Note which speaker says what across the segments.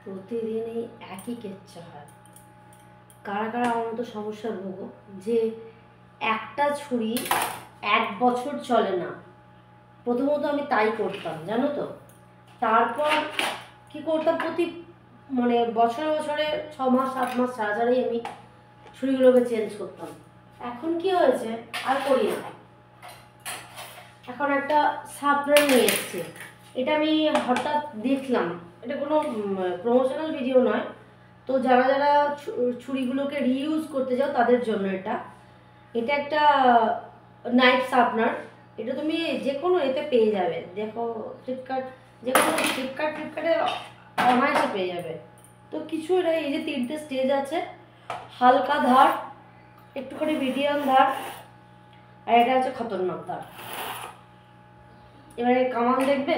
Speaker 1: প্রতিদিন এই একই কেচ্ছা হয়। কারা কারা আমার মতো সমস্যার ভোগো যে একটা ছুরি 1 বছর চলে না। প্রথমত আমি তাই করতাম, জানো তো। তারপর কি করতাম, প্রতি মানে বছরে বছরে 6 মাস 7 মাস ছাড়া ছাড়াই আমি ছুরিগুলোকে চেঞ্জ করতাম। এখন কি হয়েছে, আর করি না। এখন একটা সাপ্লাই নিয়ে এসেছি। এটা আমি হঠাৎ দেখলাম, এটা কোনো প্রমোশনাল ভিডিও নয়। তো যারা যারা ছুরিগুলোকে রিইউজ করতে যাও তাদের জন্য এটা একটা নাইফ শার্পনার। এটা তুমি যে কোনো এতে পেয়ে যাবে, দেখো ফ্লিপকার্ট, যে কোনো ফ্লিপকার্টে অনায়াসে পেয়ে যাবে। তো কিছু এটা এই যে 3টে স্টেজ আছে, হালকা ধার, একটুখানি মিডিয়াম ধার, আর এটা হচ্ছে খতরনাক ধার। এবারে কামান দেখবে,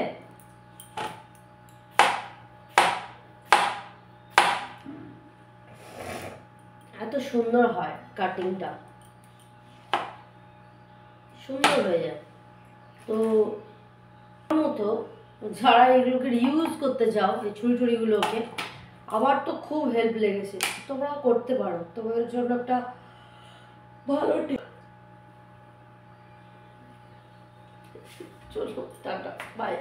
Speaker 1: এত সুন্দর হয়, কাটিংটা সুন্দর হয়ে যায়। তো মতো যারা এগুলোকে রিউজ করতে চাও, এই ছুরিগুলোকে, আমার তো খুব হেল্প লেগেছে। তোমরা করতে পারো, তোমাদের জন্য একটা ভালো চলো টাটা বাই।